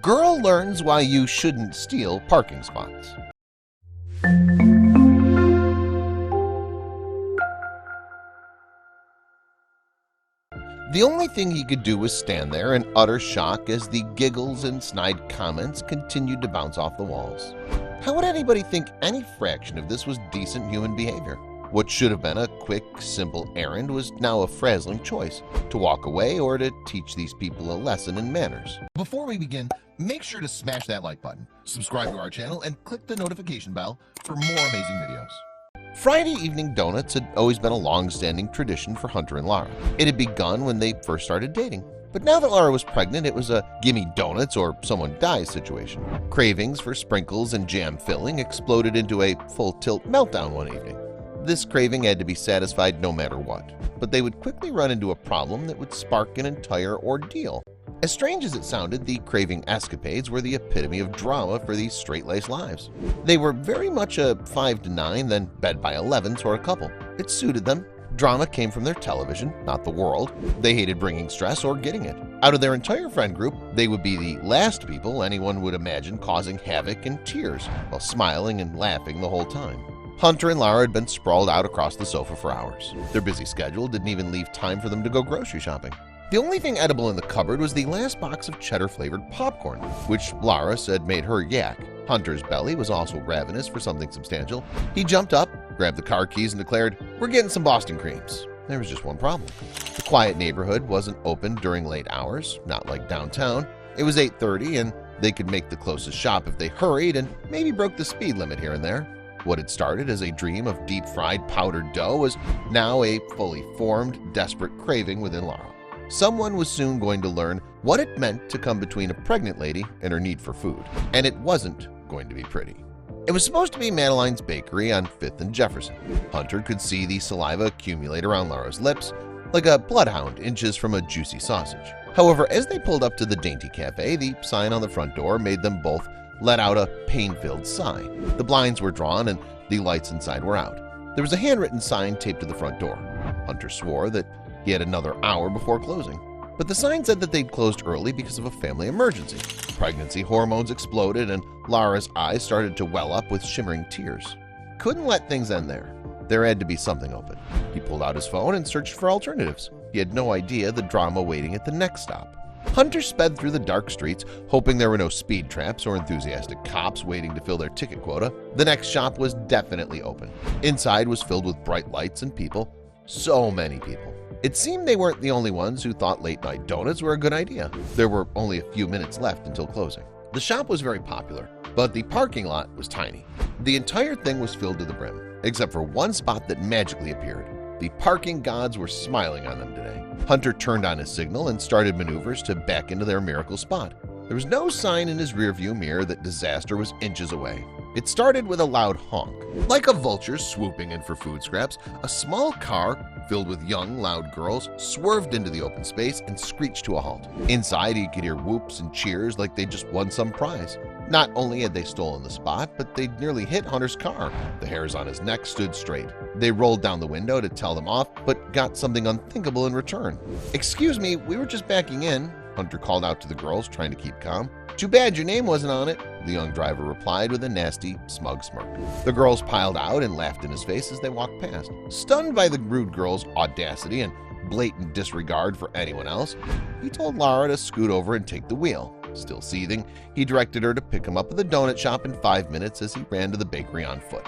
Girl learns why you shouldn't steal parking spots. The only thing he could do was stand there in utter shock as the giggles and snide comments continued to bounce off the walls. How would anybody think any fraction of this was decent human behavior? What should have been a quick, simple errand was now a frazzling choice, to walk away or to teach these people a lesson in manners. Before we begin, make sure to smash that like button, subscribe to our channel, and click the notification bell for more amazing videos. Friday evening donuts had always been a long-standing tradition for Hunter and Lara. It had begun when they first started dating. But now that Lara was pregnant, it was a gimme donuts or someone dies situation. Cravings for sprinkles and jam filling exploded into a full-tilt meltdown one evening. This craving had to be satisfied no matter what, but they would quickly run into a problem that would spark an entire ordeal. As strange as it sounded, the craving escapades were the epitome of drama for these straight-laced lives. They were very much a 5 to 9, then bed by 11 sort of couple. It suited them. Drama came from their television, not the world. They hated bringing stress or getting it. Out of their entire friend group, they would be the last people anyone would imagine causing havoc and tears while smiling and laughing the whole time. Hunter and Lara had been sprawled out across the sofa for hours. Their busy schedule didn't even leave time for them to go grocery shopping. The only thing edible in the cupboard was the last box of cheddar-flavored popcorn, which Lara said made her yak. Hunter's belly was also ravenous for something substantial. He jumped up, grabbed the car keys, and declared, "We're getting some Boston creams." There was just one problem. The quiet neighborhood wasn't open during late hours, not like downtown. It was 8:30, and they could make the closest shop if they hurried and maybe broke the speed limit here and there. What had started as a dream of deep-fried powdered dough was now a fully formed, desperate craving within Lara. Someone was soon going to learn what it meant to come between a pregnant lady and her need for food, and it wasn't going to be pretty. It was supposed to be Madeline's Bakery on 5th and Jefferson. Hunter could see the saliva accumulate around Lara's lips like a bloodhound inches from a juicy sausage. However, as they pulled up to the dainty cafe, the sign on the front door made them both let out a pain-filled sigh. The blinds were drawn and the lights inside were out. There was a handwritten sign taped to the front door. Hunter swore that he had another hour before closing. But the sign said that they'd closed early because of a family emergency. Pregnancy hormones exploded and Lara's eyes started to well up with shimmering tears. Couldn't let things end there. There had to be something open. He pulled out his phone and searched for alternatives. He had no idea the drama waiting at the next stop. Hunter sped through the dark streets, hoping there were no speed traps or enthusiastic cops waiting to fill their ticket quota. The next shop was definitely open. Inside was filled with bright lights and people. So many people. It seemed they weren't the only ones who thought late-night donuts were a good idea. There were only a few minutes left until closing. The shop was very popular, but the parking lot was tiny. The entire thing was filled to the brim, except for one spot that magically appeared. The parking gods were smiling on them today. Hunter turned on his signal and started maneuvers to back into their miracle spot. There was no sign in his rearview mirror that disaster was inches away. It started with a loud honk. Like a vulture swooping in for food scraps, a small car filled with young, loud girls swerved into the open space and screeched to a halt. Inside, he could hear whoops and cheers like they just won some prize. Not only had they stolen the spot, but they'd nearly hit Hunter's car. The hairs on his neck stood straight. They rolled down the window to tell them off, but got something unthinkable in return. "Excuse me, we were just backing in," Hunter called out to the girls, trying to keep calm. "Too bad your name wasn't on it," the young driver replied with a nasty, smug smirk. The girls piled out and laughed in his face as they walked past. Stunned by the rude girl's audacity and blatant disregard for anyone else, he told Lara to scoot over and take the wheel. Still seething, he directed her to pick him up at the donut shop in 5 minutes as he ran to the bakery on foot.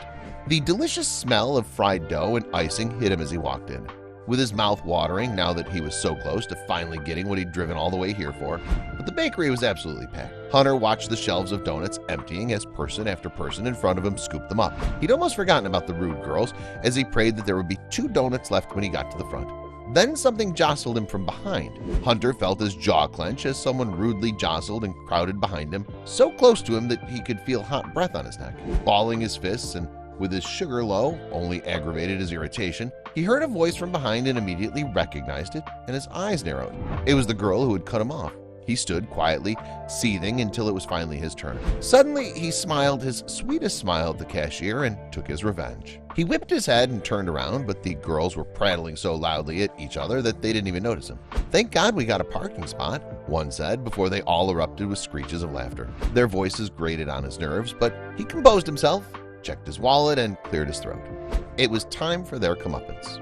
The delicious smell of fried dough and icing hit him as he walked in. With his mouth watering now that he was so close to finally getting what he'd driven all the way here for, but the bakery was absolutely packed. Hunter watched the shelves of donuts emptying as person after person in front of him scooped them up. He'd almost forgotten about the rude girls as he prayed that there would be 2 donuts left when he got to the front. Then something jostled him from behind. Hunter felt his jaw clench as someone rudely jostled and crowded behind him, so close to him that he could feel hot breath on his neck. Balling his fists and with his sugar low only aggravated his irritation, he heard a voice from behind and immediately recognized it, and his eyes narrowed. It was the girl who had cut him off. He stood quietly, seething until it was finally his turn. Suddenly, he smiled his sweetest smile at the cashier and took his revenge. He whipped his head and turned around, but the girls were prattling so loudly at each other that they didn't even notice him. "Thank God we got a parking spot," one said before they all erupted with screeches of laughter. Their voices grated on his nerves, but he composed himself, checked his wallet, and cleared his throat. It was time for their comeuppance.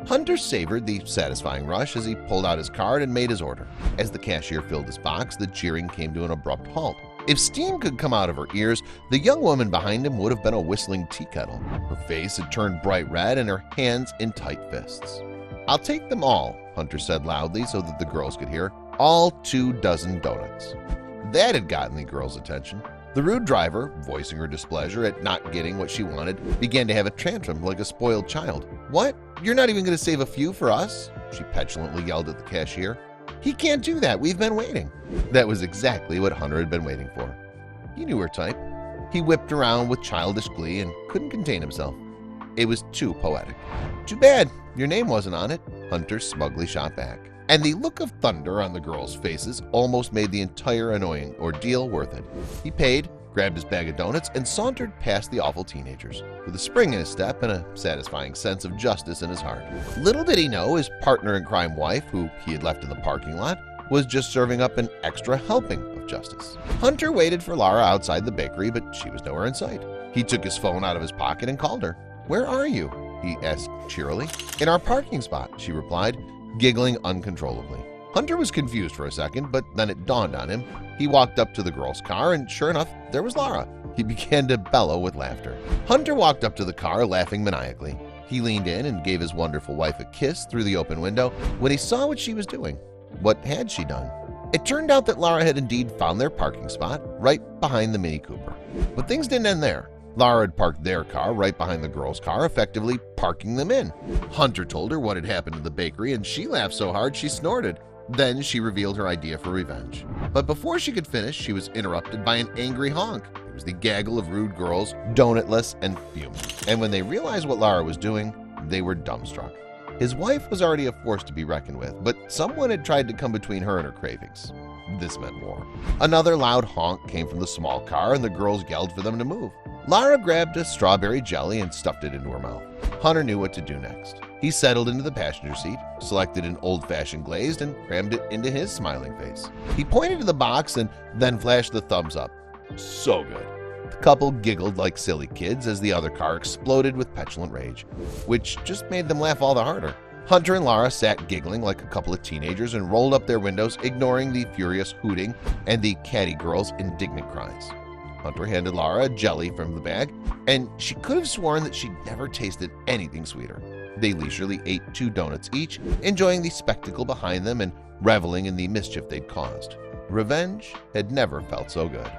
Hunter savored the satisfying rush as he pulled out his card and made his order. As the cashier filled his box, the jeering came to an abrupt halt. If steam could come out of her ears, the young woman behind him would have been a whistling tea kettle. Her face had turned bright red and her hands in tight fists. "I'll take them all," Hunter said loudly so that the girls could hear. "All 24 donuts." That had gotten the girls' attention. The rude driver, voicing her displeasure at not getting what she wanted, began to have a tantrum like a spoiled child. "What? You're not even going to save a few for us?" she petulantly yelled at the cashier. "He can't do that. We've been waiting." That was exactly what Hunter had been waiting for. He knew her type. He whipped around with childish glee and couldn't contain himself. It was too poetic. "Too bad your name wasn't on it," Hunter smugly shot back. And the look of thunder on the girls' faces almost made the entire annoying ordeal worth it. He paid, grabbed his bag of donuts, and sauntered past the awful teenagers, with a spring in his step and a satisfying sense of justice in his heart. Little did he know his partner-in-crime wife, who he had left in the parking lot, was just serving up an extra helping of justice. Hunter waited for Lara outside the bakery, but she was nowhere in sight. He took his phone out of his pocket and called her. "Where are you?" he asked cheerily. "In our parking spot," she replied, giggling uncontrollably. Hunter was confused for a second, but then it dawned on him. He walked up to the girl's car, and sure enough, there was Lara. He began to bellow with laughter. Hunter walked up to the car, laughing maniacally. He leaned in and gave his wonderful wife a kiss through the open window when he saw what she was doing. What had she done? It turned out that Lara had indeed found their parking spot right behind the Mini Cooper. But things didn't end there. Lara had parked their car right behind the girl's car, effectively parking them in. Hunter told her what had happened to the bakery, and she laughed so hard she snorted. Then she revealed her idea for revenge. But before she could finish, she was interrupted by an angry honk. It was the gaggle of rude girls, donutless and fuming. And when they realized what Lara was doing, they were dumbstruck. His wife was already a force to be reckoned with, but someone had tried to come between her and her cravings. This meant war. Another loud honk came from the small car, and the girls yelled for them to move. Lara grabbed a strawberry jelly and stuffed it into her mouth. Hunter knew what to do next. He settled into the passenger seat, selected an old-fashioned glazed, and crammed it into his smiling face. He pointed to the box and then flashed the thumbs up. So good. The couple giggled like silly kids as the other car exploded with petulant rage, which just made them laugh all the harder. Hunter and Lara sat giggling like a couple of teenagers and rolled up their windows, ignoring the furious hooting and the catty girls' indignant cries. Hunter handed Lara a jelly from the bag, and she could have sworn that she'd never tasted anything sweeter. They leisurely ate 2 donuts each, enjoying the spectacle behind them and reveling in the mischief they'd caused. Revenge had never felt so good.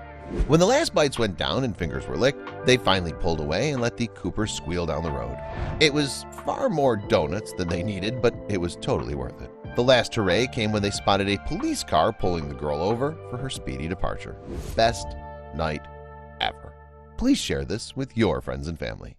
When the last bites went down and fingers were licked, they finally pulled away and let the Cooper squeal down the road. It was far more donuts than they needed, but it was totally worth it. The last hooray came when they spotted a police car pulling the girl over for her speedy departure. Best night ever. Please share this with your friends and family.